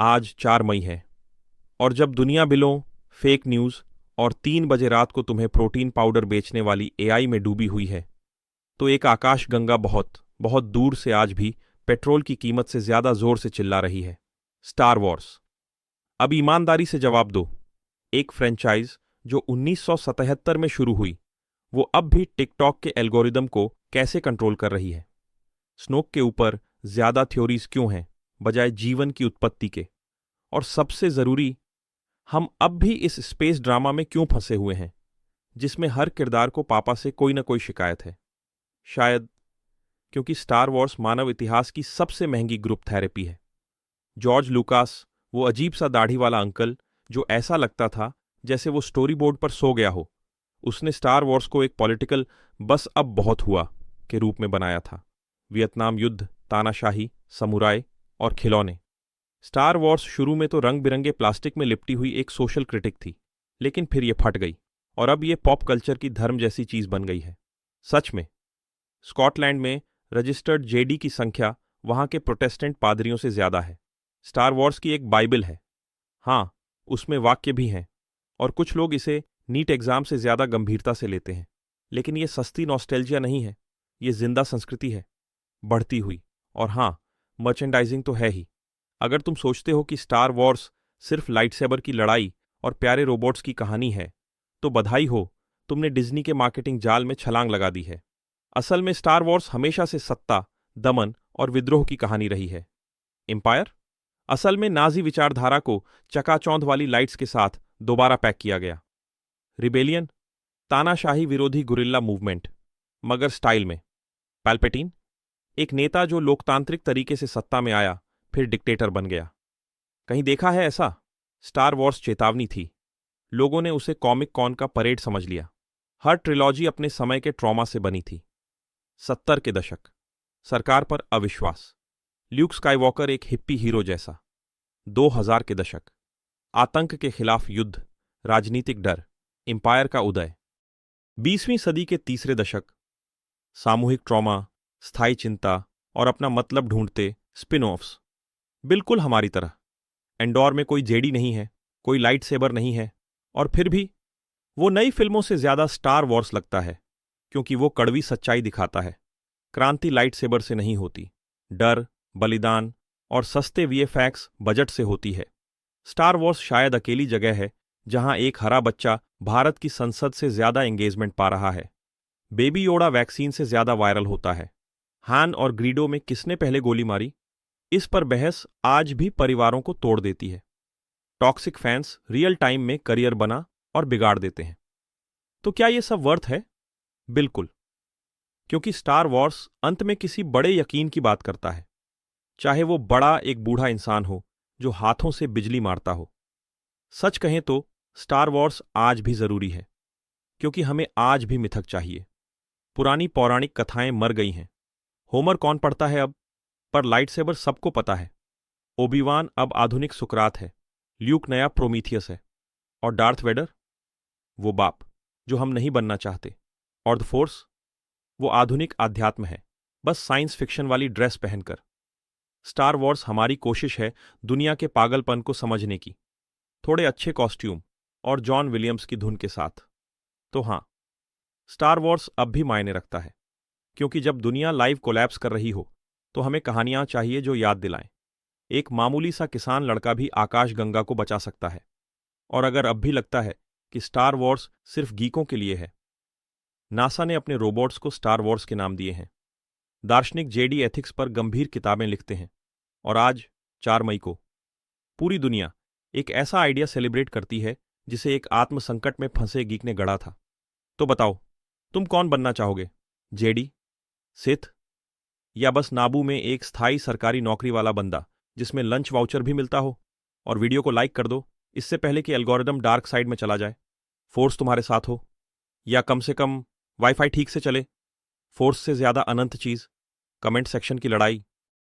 आज 4 मई है और जब दुनिया बिलों, फेक न्यूज़ और 3 बजे रात को तुम्हें प्रोटीन पाउडर बेचने वाली एआई में डूबी हुई है, तो एक आकाशगंगा बहुत, बहुत दूर से आज भी पेट्रोल की कीमत से ज्यादा जोर से चिल्ला रही है। Star Wars. अब ईमानदारी से जवाब दो, एक फ्रेंचाइज जो 1977 में शुरू हुई, वो अब भी टिकटॉक के एल्गोरिदम को कैसे कंट्रोल कर रही है? स्नोक के ऊपर ज्यादा थ्योरीज क्यों हैं बजाय जीवन की उत्पत्ति के? और सबसे जरूरी, हम अब भी इस स्पेस ड्रामा में क्यों फंसे हुए हैं जिसमें हर किरदार को पापा से कोई ना कोई शिकायत है? शायद क्योंकि स्टार वॉर्स मानव इतिहास की सबसे महंगी ग्रुप थेरेपी है। जॉर्ज लुकास, वो अजीब सा दाढ़ी वाला अंकल जो ऐसा लगता था जैसे वो स्टोरी बोर्ड पर सो गया हो, उसने स्टार वॉर्स को एक पॉलिटिकल बस अब बहुत हुआ के रूप में बनाया था। वियतनाम युद्ध, तानाशाही, समुराय और खिलौने। स्टार वॉर्स शुरू में तो रंग बिरंगे प्लास्टिक में लिपटी हुई एक सोशल क्रिटिक थी, लेकिन फिर ये फट गई और अब ये पॉप कल्चर की धर्म जैसी चीज बन गई है। सच में स्कॉटलैंड में रजिस्टर्ड जेडी की संख्या वहां के प्रोटेस्टेंट पादरियों से ज्यादा है। स्टार वॉर्स की एक बाइबल है। हाँ, उसमें वाक्य भी हैं और कुछ लोग इसे नीट एग्जाम से ज्यादा गंभीरता से लेते हैं, लेकिन ये सस्ती नॉस्टैल्जिया नहीं है, ये जिंदा संस्कृति है, बढ़ती हुई। और हाँ, मर्चेंडाइजिंग तो है ही। अगर तुम सोचते हो कि स्टार वॉर्स सिर्फ लाइटसेबर की लड़ाई और प्यारे रोबोट्स की कहानी है, तो बधाई हो, तुमने डिज्नी के मार्केटिंग जाल में छलांग लगा दी है। असल में स्टार वॉर्स हमेशा से सत्ता, दमन और विद्रोह की कहानी रही है। एम्पायर असल में नाजी विचारधारा को चकाचौंध वाली लाइट्स के साथ दोबारा पैक किया गया। रिबेलियन तानाशाही विरोधी गुरिल्ला मूवमेंट, मगर स्टाइल में। पैल्पेटीन एक नेता जो लोकतांत्रिक तरीके से सत्ता में आया फिर डिक्टेटर बन गया। कहीं देखा है ऐसा? स्टार वॉर्स चेतावनी थी, लोगों ने उसे कॉमिक कॉन का परेड समझ लिया। हर ट्रिलॉजी अपने समय के ट्रॉमा से बनी थी। 70 के दशक, सरकार पर अविश्वास, ल्यूक स्काईवॉकर एक हिप्पी हीरो जैसा। 2000 के दशक, आतंक के खिलाफ युद्ध, राजनीतिक डर, एम्पायर का उदय। 20वीं सदी के तीसरे दशक, सामूहिक ट्रॉमा, स्थायी चिंता और अपना मतलब ढूंढते स्पिन ऑफ्स, बिल्कुल हमारी तरह। एंडोर में कोई जेडी नहीं है, कोई लाइट सेबर नहीं है, और फिर भी वो नई फिल्मों से ज्यादा स्टार वॉर्स लगता है, क्योंकि वो कड़वी सच्चाई दिखाता है। क्रांति लाइट सेबर से नहीं होती, डर, बलिदान और सस्ते वीएफएक्स बजट से होती है। स्टार वॉर्स शायद अकेली जगह है जहां एक हरा बच्चा भारत की संसद से ज्यादा एंगेजमेंट पा रहा है। बेबी योडा वैक्सीन से ज्यादा वायरल होता है। हान और ग्रीडो में किसने पहले गोली मारी, इस पर बहस आज भी परिवारों को तोड़ देती है। टॉक्सिक फैंस रियल टाइम में करियर बना और बिगाड़ देते हैं। तो क्या ये सब वर्थ है? बिल्कुल, क्योंकि स्टार वॉर्स अंत में किसी बड़े यकीन की बात करता है, चाहे वो बड़ा एक बूढ़ा इंसान हो जो हाथों से बिजली मारता हो। सच कहें तो स्टार वॉर्स आज भी जरूरी है, क्योंकि हमें आज भी मिथक चाहिए। पुरानी पौराणिक कथाएं मर गई हैं। होमर कौन पढ़ता है अब? पर लाइटसेबर सबको पता है। ओबीवान अब आधुनिक सुकरात है, ल्यूक नया प्रोमीथियस है, और डार्थ वेडर वो बाप जो हम नहीं बनना चाहते। और द फोर्स वो आधुनिक आध्यात्म है, बस साइंस फिक्शन वाली ड्रेस पहनकर। स्टार वॉर्स हमारी कोशिश है दुनिया के पागलपन को समझने की, थोड़े अच्छे कॉस्ट्यूम और जॉन विलियम्स की धुन के साथ। तो हाँ, स्टार वॉर्स अब भी मायने रखता है, क्योंकि जब दुनिया लाइव कोलैप्स कर रही हो तो हमें कहानियां चाहिए जो याद दिलाएं। एक मामूली सा किसान लड़का भी आकाशगंगा को बचा सकता है। और अगर अब भी लगता है कि स्टार वॉर्स सिर्फ गीकों के लिए है, नासा ने अपने रोबोट्स को स्टार वॉर्स के नाम दिए हैं। दार्शनिक जेडी एथिक्स पर गंभीर किताबें लिखते हैं। और आज 4 मई को पूरी दुनिया एक ऐसा आइडिया सेलिब्रेट करती है जिसे एक आत्म संकट में फंसे गीक ने गढ़ा था। तो बताओ, तुम कौन बनना चाहोगे? जेडी, सिथ, या बस नाबू में एक स्थायी सरकारी नौकरी वाला बंदा जिसमें लंच वाउचर भी मिलता हो? और वीडियो को लाइक कर दो इससे पहले कि एल्गोरिदम डार्क साइड में चला जाए। फोर्स तुम्हारे साथ हो, या कम से कम वाईफाई ठीक से चले। फोर्स से ज्यादा अनंत चीज, कमेंट सेक्शन की लड़ाई।